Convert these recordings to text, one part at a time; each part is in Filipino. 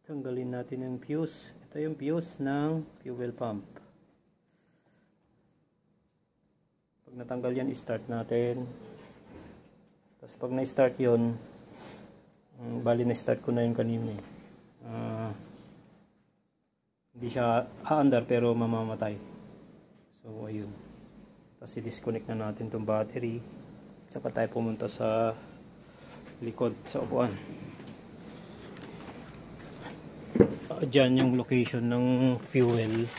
Tanggalin natin yung fuse. Ito yung fuse ng fuel pump. Pag natanggal yan, i-start natin. Tapos pag na-start yun, bali na-start ko na yung kanina. Hindi siya aandar pero mamamatay. So ayun. Tapos i-disconnect na natin itong battery. Tsaka tayo pumunta sa likod sa upuan. Diyan yung location ng fuel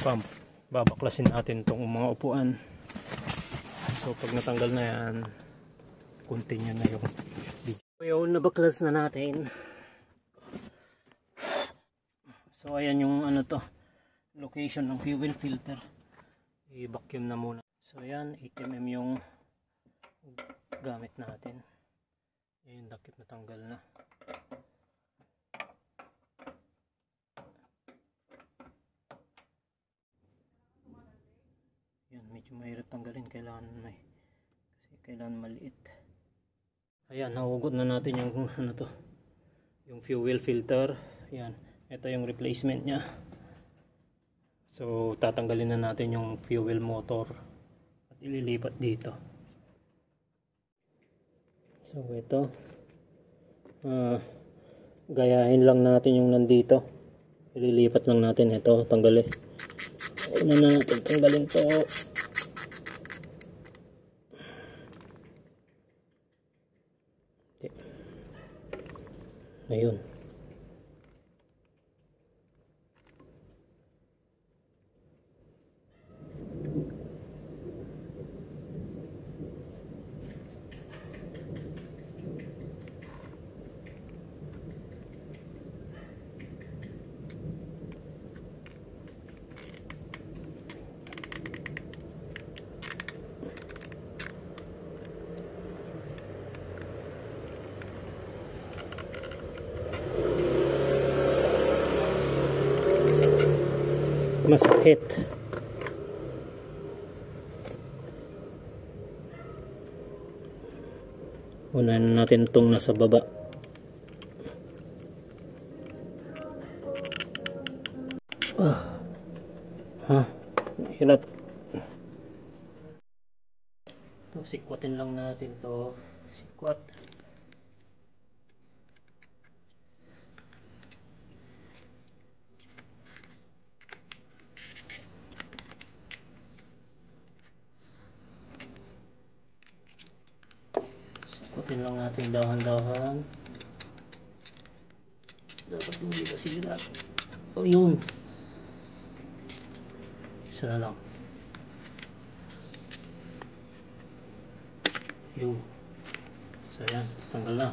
pump. Babaklasin natin itong mga upuan. So pag natanggal na yan, continue na yung video. So nabaklas na natin. So ayan yung ano to, location ng fuel filter. I-vacuum na muna. So ayan, 8mm yung gamit natin. Ayan, dakip na tanggal na. Ayan, medyo mahirap tanggalin. Kailangan maliit. Ayan, nahugot na natin yung ano to, yung fuel filter. Ayan, ito yung replacement nya. So tatanggalin na natin yung fuel motor at ililipat dito. So ito, gayahin lang natin yung nandito, ililipat lang natin. Ito, tanggalin. Una na natin tanggalin to. Okay. Ayun. Masakit. Unahin natin itong nasa baba. Hirap. Ito, sikwatin lang natin to. Sikwat. Sikwatin lang natin dahan-dahan. Dapat hindi kasi sila. O yun. Isa na lang. Yun. So yan, tanggal na.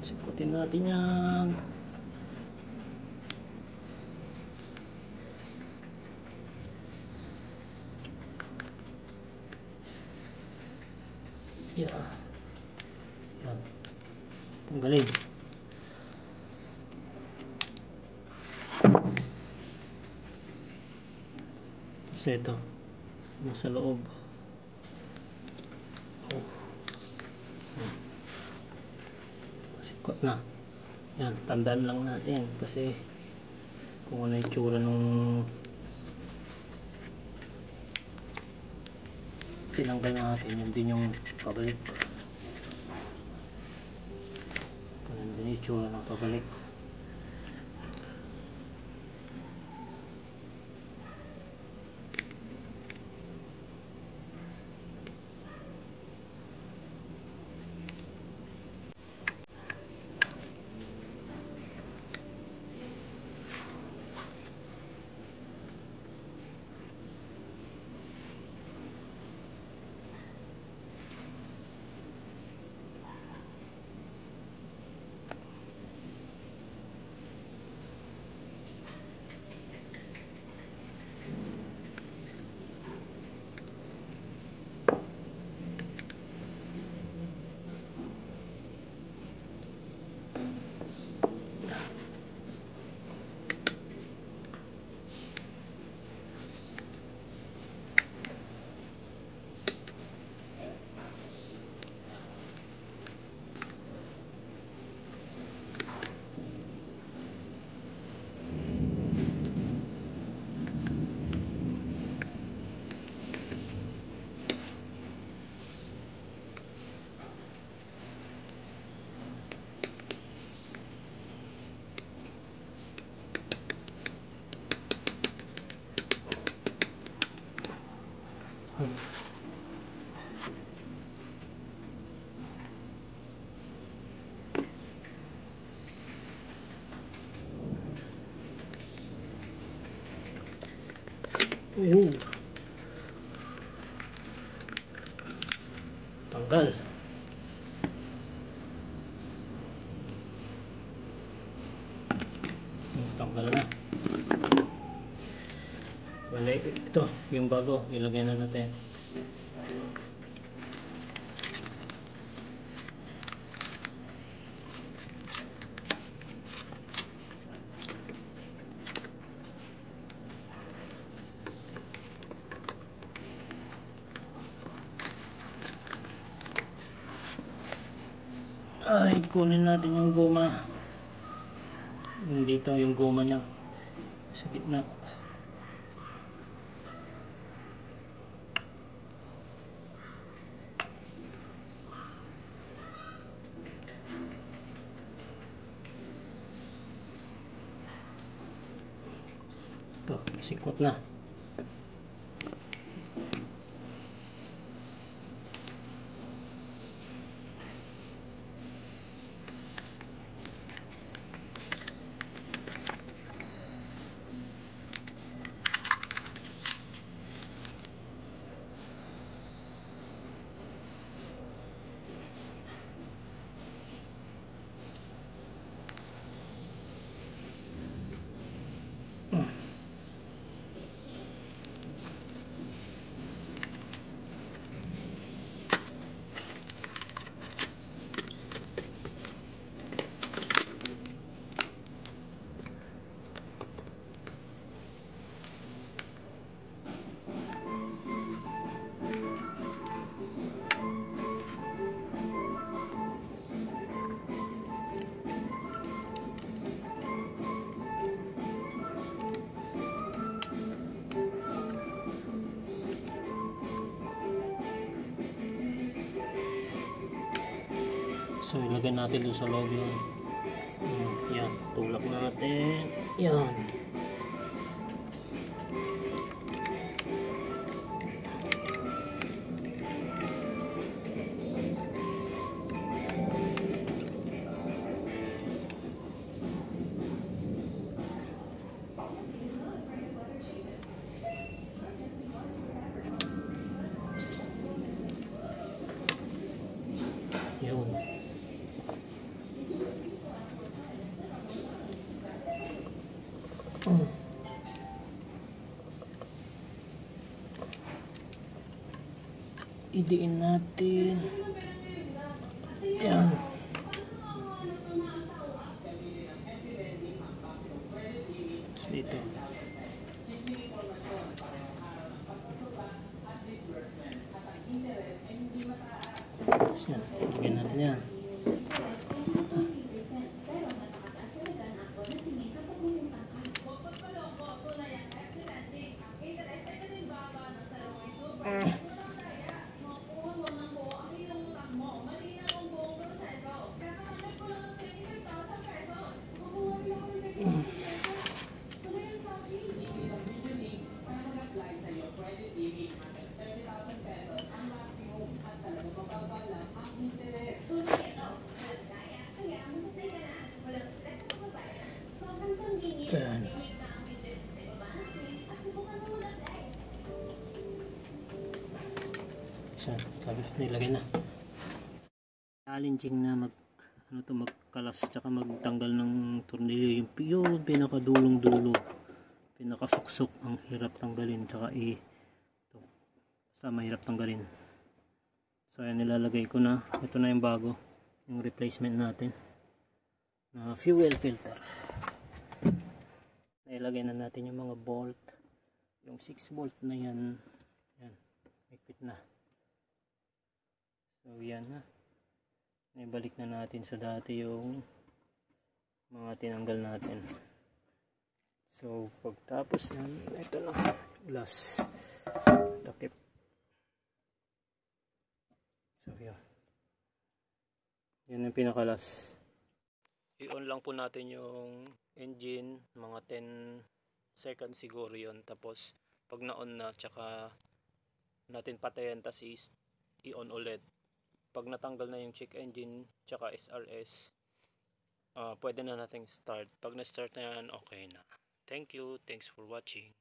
Sikutin natin yan. Yeah. Yan. Tanggalin. Kasi ito, nasa loob. Oh. Sikot na. Yan, tandaan lang natin kasi kung ano yung tsura nung tinanggal natin, yun din yung pabalik. Ganun din yung tsura ng pabalik. Ayun. Tanggal. Tanggal na. Bale, ito, yung bago, ilagay na natin. Ay, kunin natin yung goma. Dito yung goma niya sa gitna. Ito, sikot na. So ilagay natin doon sa loob yun. Yan, tulak natin. Yan. Yun. Idiin natin. Yan. Dito. Yan. Lagyan natin yan. Ayan. So, sabi, nilagay na. Challenging na magkalas tsaka magtanggal ng tornilyo yung pinakadulong dulo, pinakasuksok ang hirap tanggalin tsaka basta mahirap tanggalin. So ayan, nilalagay ko na. Ito na yung bago, yung replacement natin na fuel filter. Nailagay na natin yung mga bolt, yung 6 bolt na yan. Yan, higpit na. So yan na. Ibalik na natin sa dati yung mga tinanggal natin. So pagtapos yan, ito na, last takip. So yan, yan yung pinakalas. I-on lang po natin yung engine, mga 10 seconds siguro yun. Tapos pag na-on na, tsaka natin patayan, tas i-on ulit. Pag natanggal na yung check engine tsaka SRS, pwede na nating start. Pag na-start na yan, okay na. Thank you. Thanks for watching.